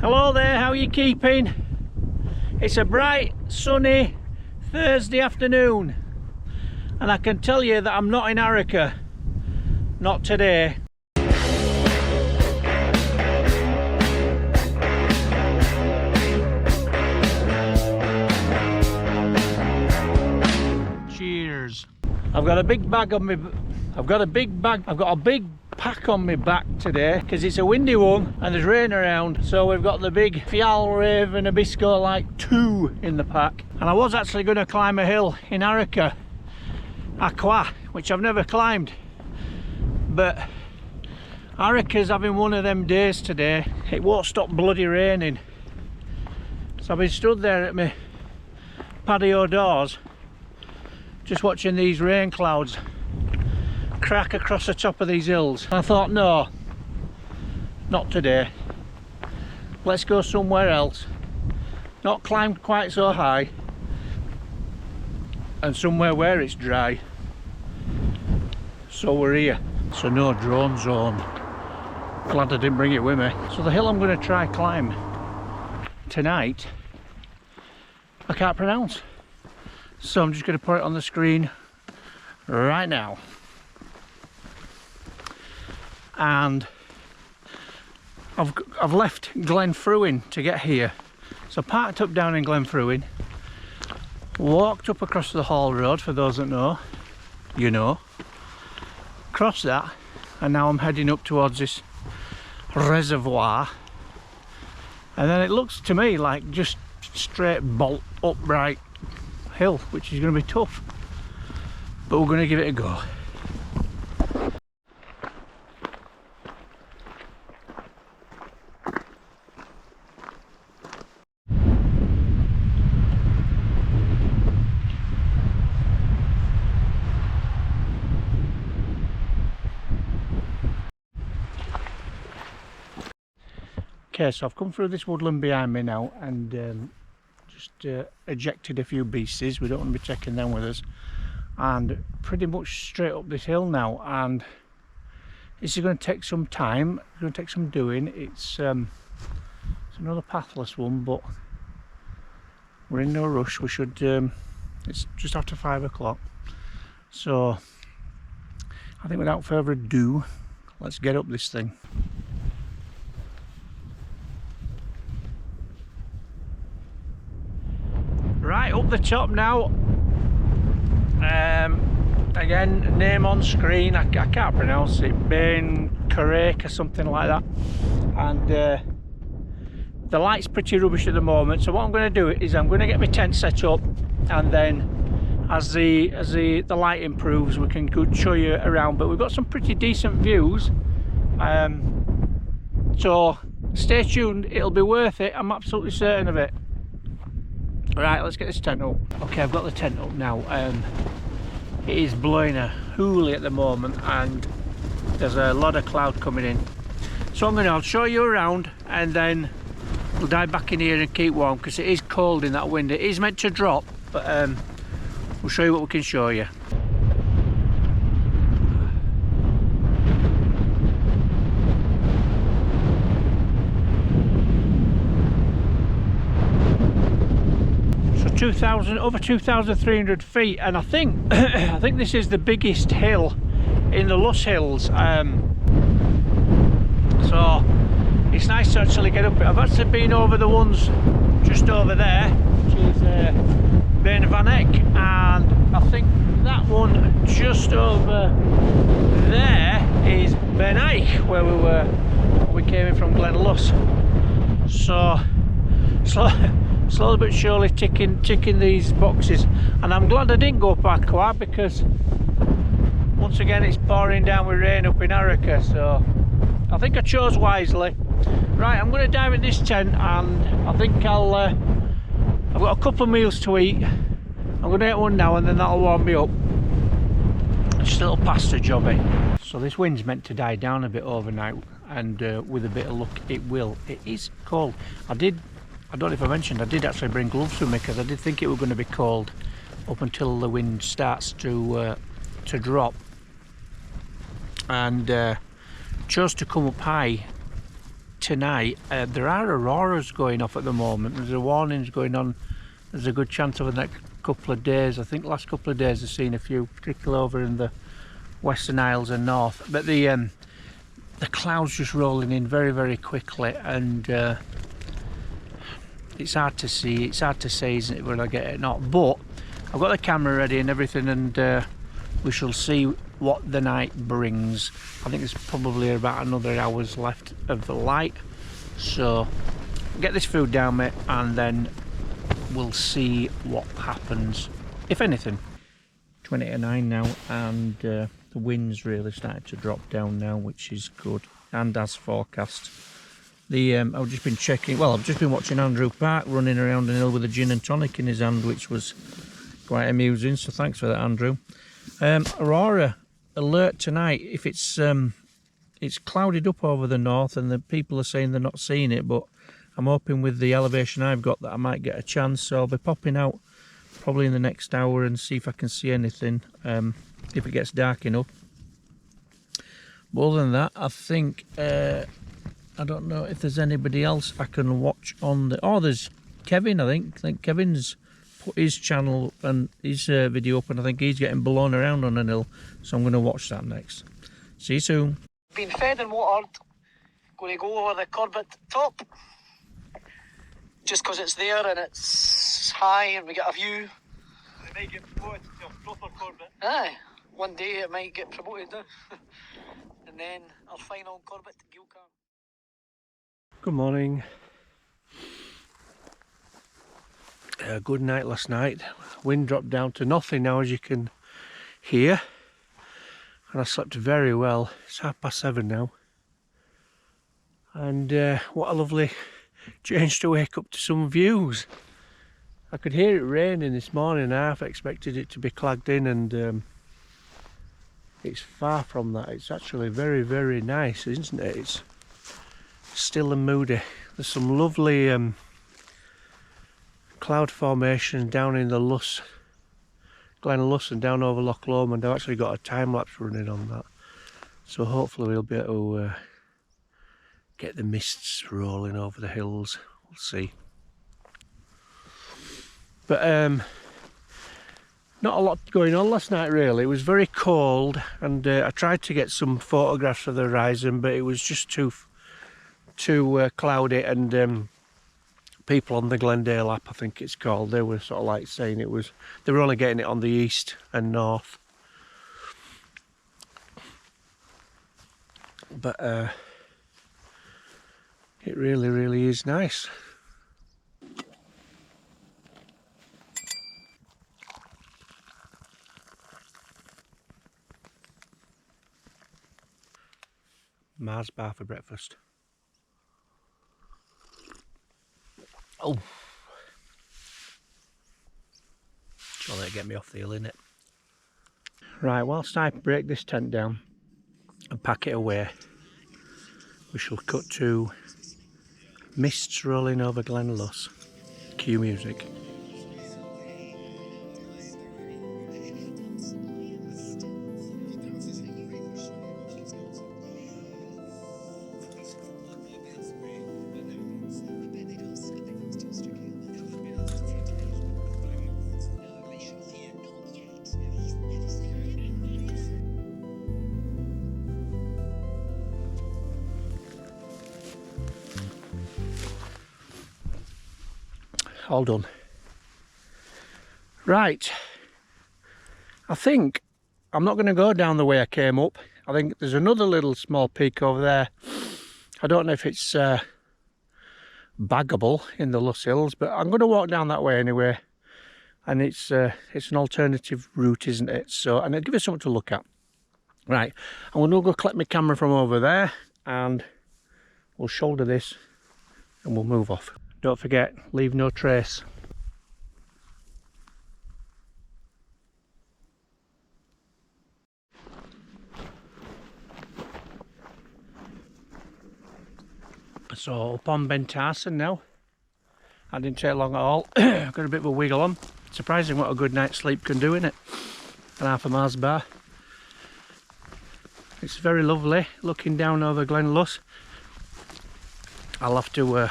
Hello there, how are you keeping? It's a bright, sunny Thursday afternoon, and I can tell you that I'm not in Arica. Not today. Cheers. I've got a big bag on me. I've got a big pack on my back today because it's a windy one and there's rain around, so we've got the big Fjällräven Abisko Lite 2 in the pack. And I was actually going to climb a hill in Arica, twas, which I've never climbed, but Arica's having one of them days today. It won't stop bloody raining, so I've been stood there at my patio doors just watching these rain clouds crack across the top of these hills. I thought, no, not today. Let's go somewhere else, not climb quite so high, and somewhere where it's dry. So we're here. So no drone zone. Glad I didn't bring it with me. So the hill I'm going to try climb tonight, I can't pronounce, so I'm just going to put it on the screen right now. And I've left Beinn Tharsuinn to get here, so parked up down in Beinn Tharsuinn, walked up across the Hall Road, for those that know, you know, crossed that, and now I'm heading up towards this reservoir, and then it looks to me like just straight bolt upright hill, which is going to be tough, but we're going to give it a go. Okay, so I've come through this woodland behind me now and just ejected a few beasties. We don't want to be taking them with us, and pretty much straight up this hill now, and this is going to take some time. It's going to take some doing. It's another pathless one, but we're in no rush. We should it's just after 5 o'clock, so I think without further ado, let's get up this thing. Right, up the top now. Again, name on screen, I can't pronounce it, Beinn Chaorach or something like that, and the light's pretty rubbish at the moment, so what I'm going to do is I'm going to get my tent set up, and then as the light improves we can show you around, but we've got some pretty decent views, so stay tuned, it'll be worth it, I'm absolutely certain of it. Right, let's get this tent up. Okay, I've got the tent up now. It is blowing a hoolie at the moment and there's a lot of cloud coming in. So I'll show you around and then we'll dive back in here and keep warm because it is cold in that wind. It is meant to drop, but we'll show you what we can show you. Over 2,300 feet, and I think I think this is the biggest hill in the Luss Hills, so it's nice to actually get up it. I've actually been over the ones just over there, which is Beinn Chaorach, and I think that one just over there is Beinn Chaorach, where we came in from Glen Luss. So slowly but surely ticking these boxes, and I'm glad I didn't go up twas because once again it's pouring down with rain up in Arica, so I think I chose wisely. Right, I'm going to dive in this tent, and I think I've got a couple of meals to eat. I'm going to get one now and then that'll warm me up. Just a little pasta jobby. So this wind's meant to die down a bit overnight, and with a bit of luck it will. It is cold. I don't know if I mentioned, I did actually bring gloves with me because I did think it was going to be cold up until the wind starts to drop, and chose to come up high tonight, there are auroras going off at the moment. There's a warnings going on. There's a good chance over the next couple of days. I think the last couple of days I've seen a few, particularly over in the Western Isles and north. But the clouds just rolling in very, very quickly, and it's hard to see. It's hard to say, isn't it, when I get it or not? But I've got the camera ready and everything, and we shall see what the night brings. I think there's probably about another hour's left of the light, so get this food down, mate, and then we'll see what happens, if anything. 20 to 9 now, and the wind's really started to drop down now, which is good, and as forecast. I've just been checking, well, I've just been watching Andrew Park running around the hill with a gin and tonic in his hand, which was quite amusing, so thanks for that, Andrew. Aurora alert tonight. If it's clouded up over the north, and the people are saying they're not seeing it, but I'm hoping with the elevation I've got that I might get a chance, so I'll be popping out probably in the next hour and see if I can see anything, if it gets dark enough. But other than that, I think I don't know if there's anybody else I can watch on the... Oh, there's Kevin, I think Kevin's put his channel and his video up, and I think he's getting blown around on an hill, so I'm going to watch that next. See you soon. Been fed and watered. Going to go over the Corbett top, just because it's there and it's high and we get a view. It might get promoted to a proper Corbett. Aye, one day it might get promoted and then our final Corbett Gilcar. Good morning. Good night last night. Wind dropped down to nothing now, as you can hear, and I slept very well. It's 7:30 now, and what a lovely change to wake up to some views. I could hear it raining this morning, and I half expected it to be clogged in, and it's far from that. It's actually very, very nice, isn't it? It's still and moody. There's some lovely cloud formation down in the Luss, Glen Luss, and down over Loch Lomond. I've actually got a time lapse running on that, so hopefully we'll be able to get the mists rolling over the hills. We'll see. But not a lot going on last night really. It was very cold, and I tried to get some photographs of the horizon, but it was just too cloudy, and people on the Glendale app, I think it's called, they were sort of like saying it was, they were only getting it on the east and north. But it really, really is nice. Mars bar for breakfast. Oh, surely it'll get me off the hill, innit? Right, whilst I break this tent down and pack it away, we shall cut to mists rolling over Glen Luss. Cue music. All done. Right, I think I'm not going to go down the way I came up. I think there's another little small peak over there. I don't know if it's baggable in the Luss Hills, but I'm going to walk down that way anyway. And it's an alternative route, isn't it? So, and it'll give us something to look at. Right, I'm going to go collect my camera from over there, and we'll shoulder this and we'll move off. Don't forget, leave no trace. So up on Beinn Tharsuinn now. That didn't take long at all. Got a bit of a wiggle on. Surprising what a good night's sleep can do, innit? And half a Mars bar. It's very lovely looking down over Glen Luss. I'll have to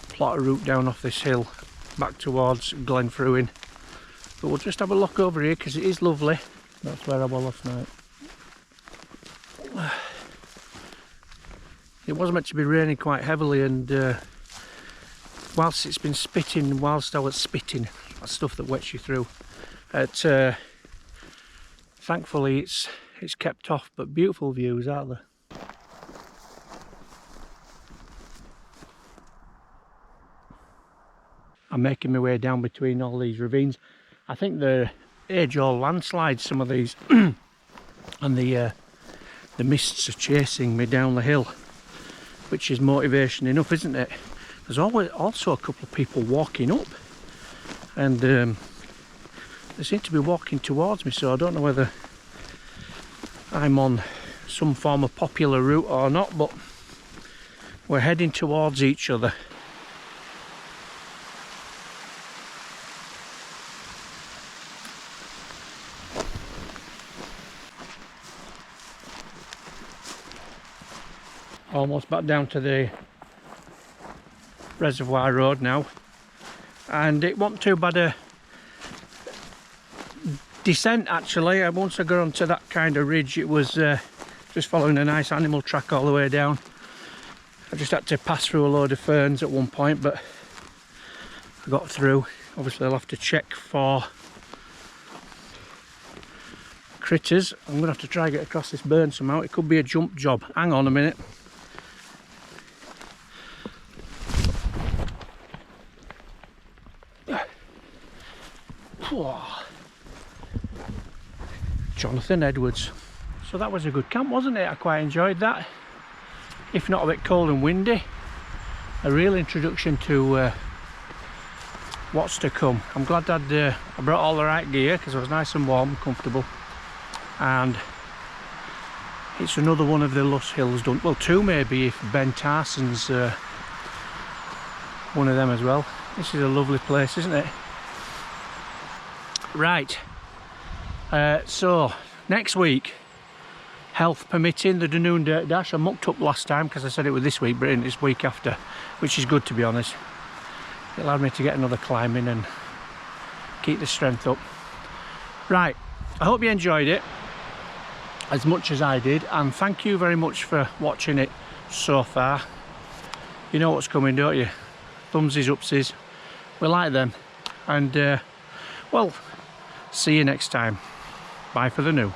plot a route down off this hill back towards Beinn Tharsuinn. But we'll just have a look over here because it is lovely. That's where I was last night. It was meant to be raining quite heavily, and whilst it's been spitting, whilst I was spitting, that's stuff that wets you through. Thankfully it's kept off, but beautiful views, aren't there? I'm making my way down between all these ravines. I think they're age-old landslides, some of these, and the mists are chasing me down the hill, which is motivation enough, isn't it? There's always also a couple of people walking up, and they seem to be walking towards me, so I don't know whether I'm on some form of popular route or not, but we're heading towards each other. Almost back down to the reservoir road now, and it wasn't too bad a descent actually. Once I got onto that kind of ridge, it was just following a nice animal track all the way down. I just had to pass through a load of ferns at one point, but I got through. Obviously I'll have to check for critters. I'm gonna have to try and get across this burn somehow. It could be a jump job. Hang on a minute. Jonathan Edwards. So that was a good camp, wasn't it? I quite enjoyed that. If not a bit cold and windy. A real introduction to what's to come. I'm glad I brought all the right gear because it was nice and warm and comfortable. And it's another one of the Luss Hills done. Well, two maybe if Beinn Tharsuinn's one of them as well. This is a lovely place, isn't it? Right. So next week, health permitting, the Dunoon Dirt Dash. I mucked up last time because I said it was this week, but it's week after, which is good to be honest. It allowed me to get another climb in and keep the strength up. Right, I hope you enjoyed it as much as I did, and thank you very much for watching it so far. You know what's coming, don't you? Thumbsies, upsies, we like them. And well, see you next time. Bye for the new.